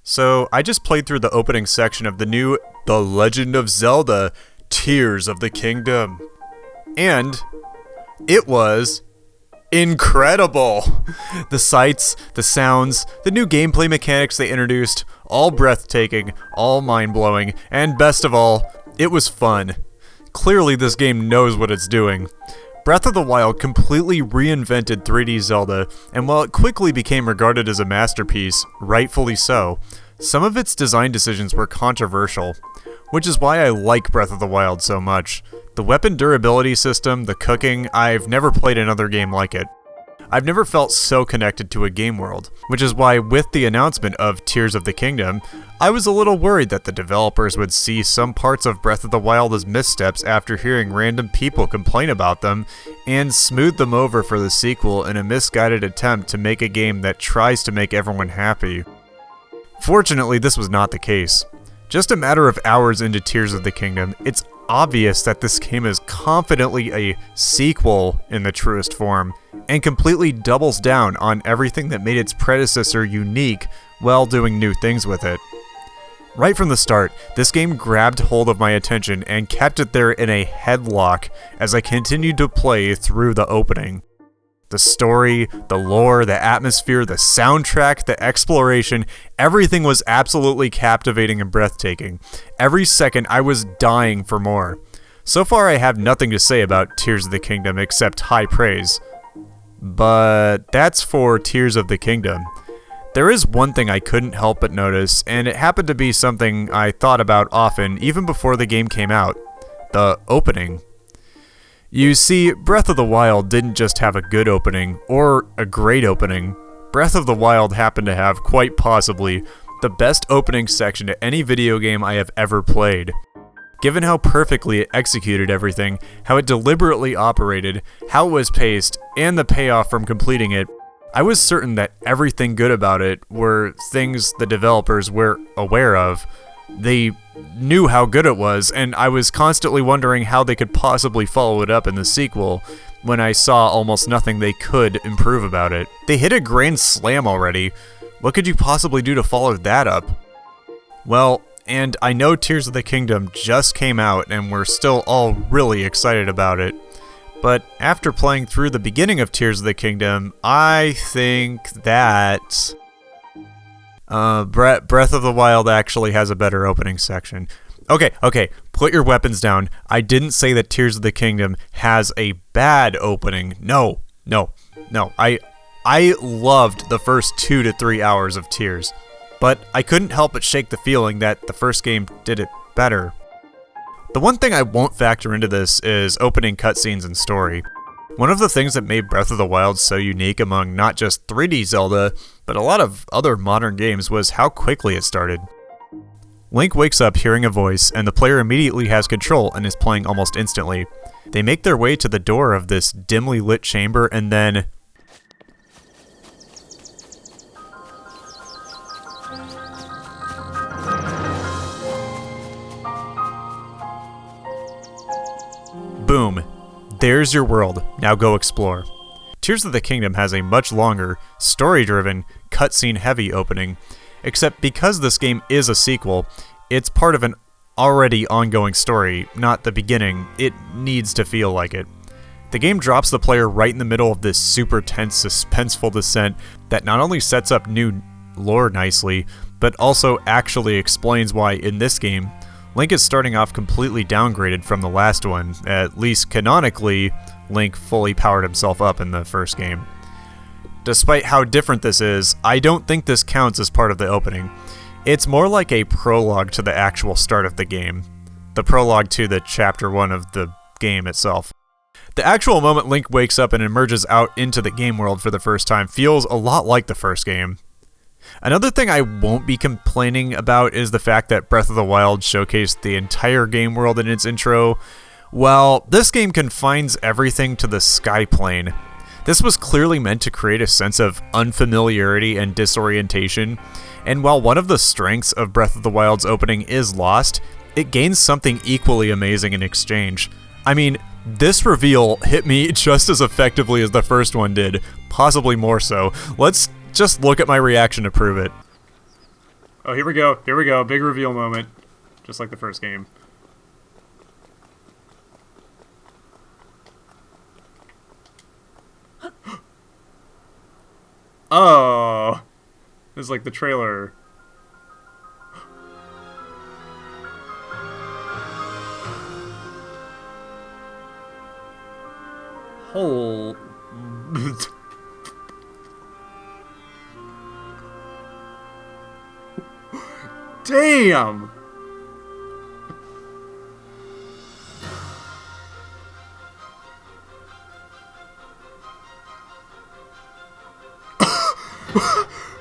So, I just played through the opening section of the new The Legend of Zelda Tears of the Kingdom. And it was incredible! The sights, the sounds, the new gameplay mechanics they introduced, all breathtaking, all mind-blowing, and best of all, it was fun. Clearly this game knows what it's doing. Breath of the Wild completely reinvented 3D Zelda, and while it quickly became regarded as a masterpiece, rightfully so, some of its design decisions were controversial, which is why I like Breath of the Wild so much. The weapon durability system, the cooking, I've never played another game like it. I've never felt so connected to a game world, which is why with the announcement of Tears of the Kingdom, I was a little worried that the developers would see some parts of Breath of the Wild as missteps after hearing random people complain about them, and smooth them over for the sequel in a misguided attempt to make a game that tries to make everyone happy. Fortunately, this was not the case. Just a matter of hours into Tears of the Kingdom, it's obvious that this game is confidently a sequel in the truest form, and completely doubles down on everything that made its predecessor unique while doing new things with it. Right from the start, this game grabbed hold of my attention and kept it there in a headlock as I continued to play through the opening. The story, the lore, the atmosphere, the soundtrack, the exploration, everything was absolutely captivating and breathtaking. Every second I was dying for more. So far I have nothing to say about Tears of the Kingdom except high praise. But that's for Tears of the Kingdom. There is one thing I couldn't help but notice, and it happened to be something I thought about often even before the game came out. The opening. You see, Breath of the Wild didn't just have a good opening, or a great opening. Breath of the Wild happened to have, quite possibly, the best opening section to any video game I have ever played. Given how perfectly it executed everything, how it deliberately operated, how it was paced, and the payoff from completing it, I was certain that everything good about it were things the developers were aware of. They knew how good it was, and I was constantly wondering how they could possibly follow it up in the sequel when I saw almost nothing they could improve about it. They hit a grand slam already. What could you possibly do to follow that up? Well, and I know Tears of the Kingdom just came out and we're still all really excited about it. But after playing through the beginning of Tears of the Kingdom, I think that Breath of the Wild actually has a better opening section. Okay, put your weapons down. I didn't say that Tears of the Kingdom has a bad opening. No. I loved the first 2 to 3 hours of Tears, but I couldn't help but shake the feeling that the first game did it better. The one thing I won't factor into this is opening cutscenes and story. One of the things that made Breath of the Wild so unique among not just 3D Zelda, but a lot of other modern games was how quickly it started. Link wakes up hearing a voice, and the player immediately has control and is playing almost instantly. They make their way to the door of this dimly lit chamber, and then boom. There's your world. Now go explore. Tears of the Kingdom has a much longer, story-driven, cutscene-heavy opening, except because this game is a sequel, it's part of an already ongoing story, not the beginning. It needs to feel like it. The game drops the player right in the middle of this super tense, suspenseful descent that not only sets up new lore nicely, but also actually explains why, in this game, Link is starting off completely downgraded from the last one. At least canonically, Link fully powered himself up in the first game. Despite how different this is, I don't think this counts as part of the opening. It's more like a prologue to the actual start of the game. The prologue to the Chapter 1 of the game itself. The actual moment Link wakes up and emerges out into the game world for the first time feels a lot like the first game. Another thing I won't be complaining about is the fact that Breath of the Wild showcased the entire game world in its intro, while this game confines everything to the sky plane. This was clearly meant to create a sense of unfamiliarity and disorientation, and while one of the strengths of Breath of the Wild's opening is lost, it gains something equally amazing in exchange. I mean, this reveal hit me just as effectively as the first one did, possibly more so. Let's just look at my reaction to prove it. Oh, here we go. Here we go. Big reveal moment. Just like the first game. Oh. This is like the trailer. Whole... Damn!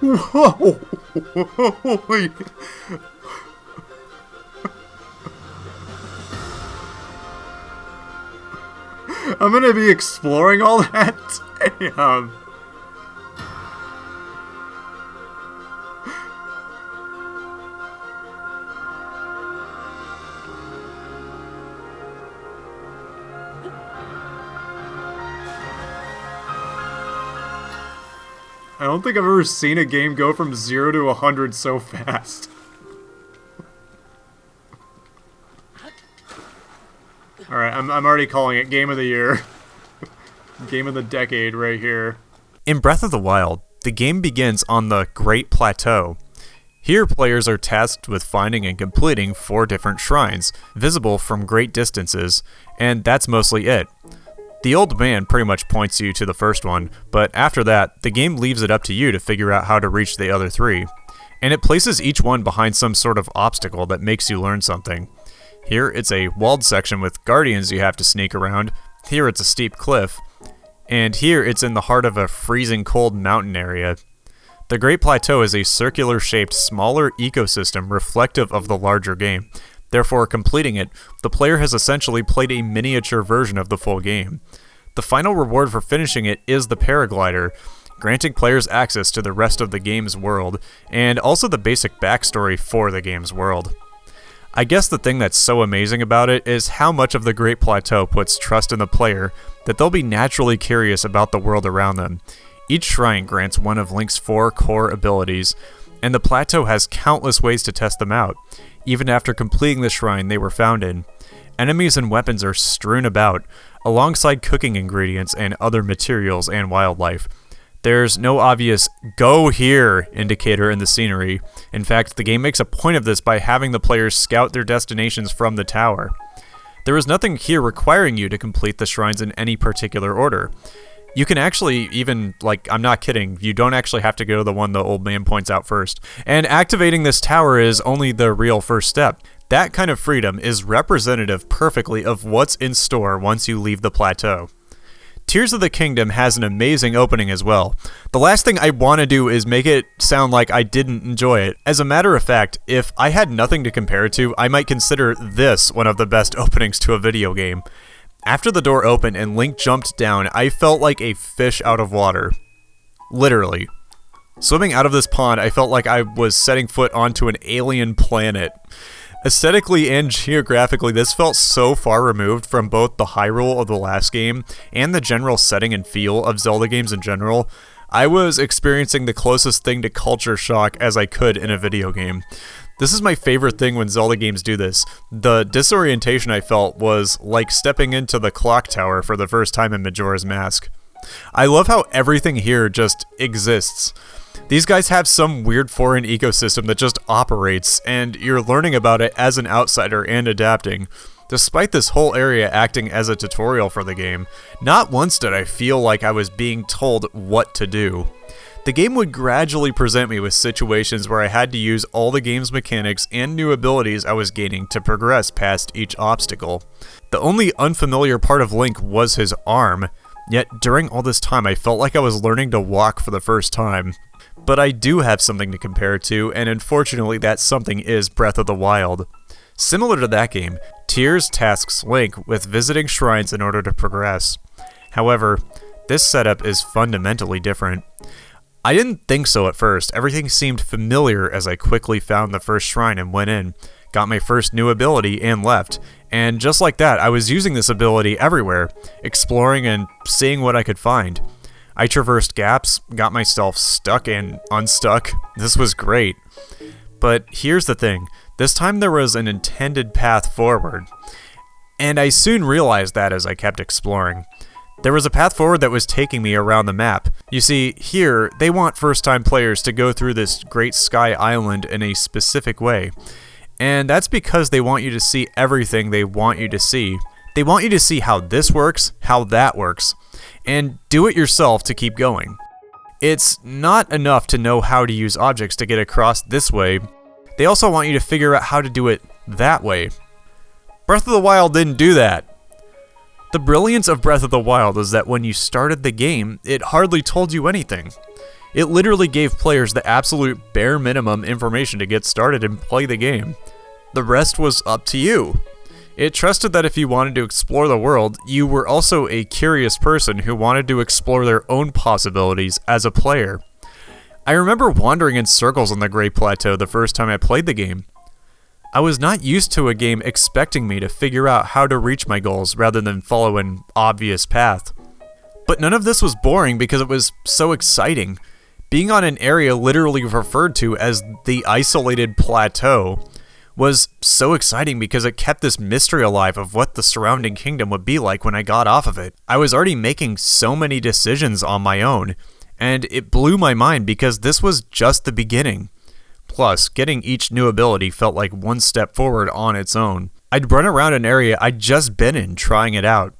Whoa! I'm gonna be exploring all that? Damn. I don't think I've ever seen a game go from 0 to 100 so fast. Alright, I'm already calling it Game of the Year. Game of the Decade right here. In Breath of the Wild, the game begins on the Great Plateau. Here, players are tasked with finding and completing 4 different shrines, visible from great distances, and that's mostly it. The old man pretty much points you to the first one, but after that, the game leaves it up to you to figure out how to reach the other 3. And it places each one behind some sort of obstacle that makes you learn something. Here, it's a walled section with guardians you have to sneak around. Here, it's a steep cliff. And here, it's in the heart of a freezing cold mountain area. The Great Plateau is a circular-shaped, smaller ecosystem reflective of the larger game. Therefore, completing it, the player has essentially played a miniature version of the full game. The final reward for finishing it is the paraglider, granting players access to the rest of the game's world, and also the basic backstory for the game's world. I guess the thing that's so amazing about it is how much of the Great Plateau puts trust in the player that they'll be naturally curious about the world around them. Each shrine grants one of Link's 4 core abilities, and the plateau has countless ways to test them out. Even after completing the shrine they were found in, enemies and weapons are strewn about, alongside cooking ingredients and other materials and wildlife. There's no obvious "go here" indicator in the scenery. In fact, the game makes a point of this by having the players scout their destinations from the tower. There is nothing here requiring you to complete the shrines in any particular order. You can actually even, I'm not kidding, you don't actually have to go to the one the old man points out first. And activating this tower is only the real first step. That kind of freedom is representative perfectly of what's in store once you leave the plateau. Tears of the Kingdom has an amazing opening as well. The last thing I want to do is make it sound like I didn't enjoy it. As a matter of fact, if I had nothing to compare it to, I might consider this one of the best openings to a video game. After the door opened and Link jumped down, I felt like a fish out of water. Literally. Swimming out of this pond, I felt like I was setting foot onto an alien planet. Aesthetically and geographically, this felt so far removed from both the Hyrule of the last game and the general setting and feel of Zelda games in general. I was experiencing the closest thing to culture shock as I could in a video game. This is my favorite thing when Zelda games do this. The disorientation I felt was like stepping into the clock tower for the first time in Majora's Mask. I love how everything here just exists. These guys have some weird foreign ecosystem that just operates, and you're learning about it as an outsider and adapting. Despite this whole area acting as a tutorial for the game, not once did I feel like I was being told what to do. The game would gradually present me with situations where I had to use all the game's mechanics and new abilities I was gaining to progress past each obstacle. The only unfamiliar part of Link was his arm, yet during all this time I felt like I was learning to walk for the first time. But I do have something to compare it to, and unfortunately that something is Breath of the Wild. Similar to that game, Tears tasks Link with visiting shrines in order to progress. However, this setup is fundamentally different. I didn't think so at first. Everything seemed familiar as I quickly found the first shrine and went in, got my first new ability and left. And just like that, I was using this ability everywhere, exploring and seeing what I could find. I traversed gaps, got myself stuck and unstuck. This was great. But here's the thing, this time there was an intended path forward. And I soon realized that as I kept exploring. There was a path forward that was taking me around the map. You see, here, they want first-time players to go through this great sky island in a specific way. And that's because they want you to see everything they want you to see. They want you to see how this works, how that works, and do it yourself to keep going. It's not enough to know how to use objects to get across this way. They also want you to figure out how to do it that way. Breath of the Wild didn't do that. The brilliance of Breath of the Wild is that when you started the game, it hardly told you anything. It literally gave players the absolute bare minimum information to get started and play the game. The rest was up to you. It trusted that if you wanted to explore the world, you were also a curious person who wanted to explore their own possibilities as a player. I remember wandering in circles on the Great Plateau the first time I played the game. I was not used to a game expecting me to figure out how to reach my goals rather than follow an obvious path. But none of this was boring because it was so exciting. Being on an area literally referred to as the isolated plateau was so exciting because it kept this mystery alive of what the surrounding kingdom would be like when I got off of it. I was already making so many decisions on my own, and it blew my mind because this was just the beginning. Plus, getting each new ability felt like one step forward on its own. I'd run around an area I'd just been in, trying it out.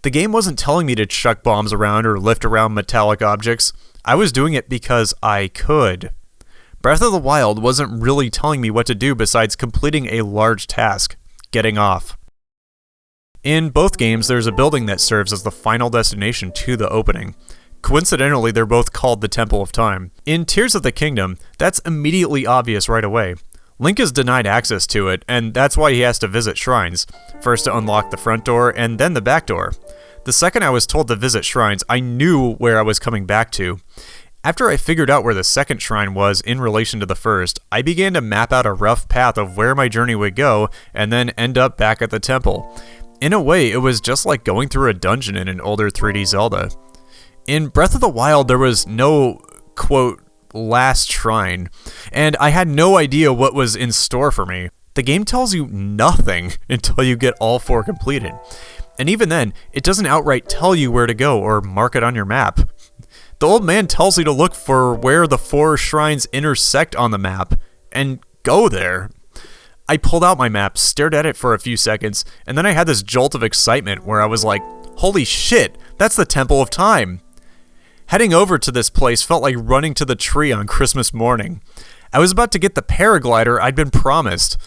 The game wasn't telling me to chuck bombs around or lift around metallic objects. I was doing it because I could. Breath of the Wild wasn't really telling me what to do besides completing a large task, getting off. In both games, there's a building that serves as the final destination to the opening. Coincidentally, they're both called the Temple of Time. In Tears of the Kingdom, that's immediately obvious right away. Link is denied access to it, and that's why he has to visit shrines, first to unlock the front door and then the back door. The second I was told to visit shrines, I knew where I was coming back to. After I figured out where the second shrine was in relation to the first, I began to map out a rough path of where my journey would go and then end up back at the temple. In a way, it was just like going through a dungeon in an older 3D Zelda. In Breath of the Wild, there was no, quote, last shrine, and I had no idea what was in store for me. The game tells you nothing until you get all 4 completed. And even then, it doesn't outright tell you where to go or mark it on your map. The old man tells you to look for where the 4 shrines intersect on the map, and go there. I pulled out my map, stared at it for a few seconds, and then I had this jolt of excitement where I was like, holy shit, that's the Temple of Time. Heading over to this place felt like running to the tree on Christmas morning. I was about to get the paraglider I'd been promised.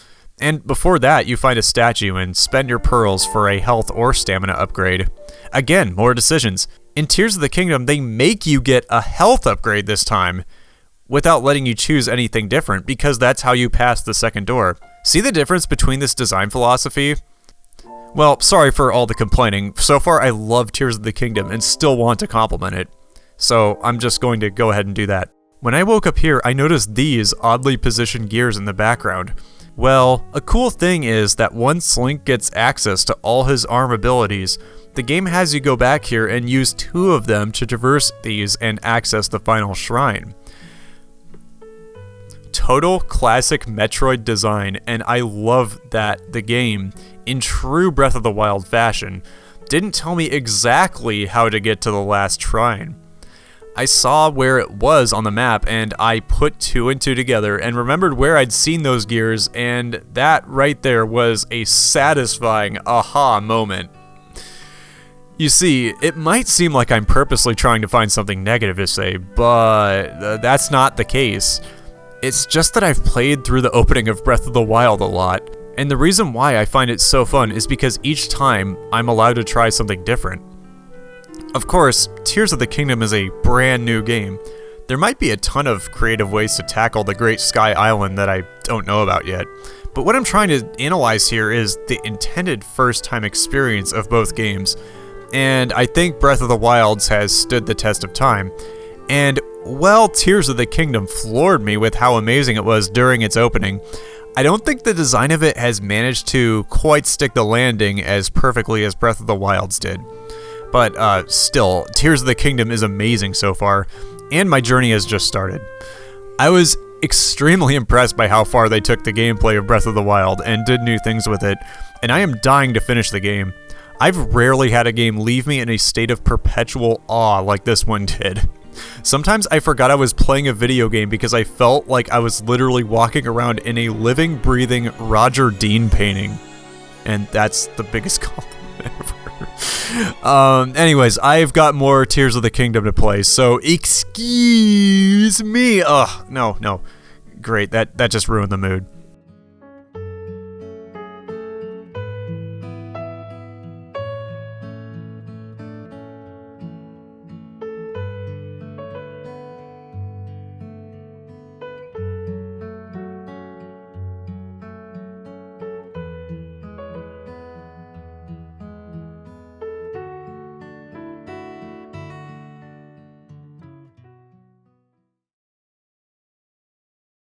And before that, you find a statue and spend your pearls for a health or stamina upgrade. Again, more decisions. In Tears of the Kingdom, they make you get a health upgrade this time, without letting you choose anything different, because that's how you pass the second door. See the difference between this design philosophy? Well, sorry for all the complaining. So far, I love Tears of the Kingdom and still want to compliment it. So I'm just going to go ahead and do that. When I woke up here, I noticed these oddly positioned gears in the background. Well, a cool thing is that once Link gets access to all his ARM abilities, the game has you go back here and use 2 of them to traverse these and access the final shrine. Total classic Metroid design, and I love that the game, in true Breath of the Wild fashion, didn't tell me exactly how to get to the last shrine. I saw where it was on the map, and I put 2 and 2 together and remembered where I'd seen those gears, and that right there was a satisfying aha moment. You see, it might seem like I'm purposely trying to find something negative to say, but that's not the case. It's just that I've played through the opening of Breath of the Wild a lot, and the reason why I find it so fun is because each time I'm allowed to try something different. Of course, Tears of the Kingdom is a brand new game. There might be a ton of creative ways to tackle the Great Sky Island that I don't know about yet, but what I'm trying to analyze here is the intended first-time experience of both games, and I think Breath of the Wild has stood the test of time. And while Tears of the Kingdom floored me with how amazing it was during its opening, I don't think the design of it has managed to quite stick the landing as perfectly as Breath of the Wild's did. But still, Tears of the Kingdom is amazing so far, and my journey has just started. I was extremely impressed by how far they took the gameplay of Breath of the Wild and did new things with it, and I am dying to finish the game. I've rarely had a game leave me in a state of perpetual awe like this one did. Sometimes I forgot I was playing a video game because I felt like I was literally walking around in a living, breathing Roger Dean painting. And that's the biggest compliment ever. Anyways, I've got more Tears of the Kingdom to play, so excuse me. Ugh, no. Great, that just ruined the mood.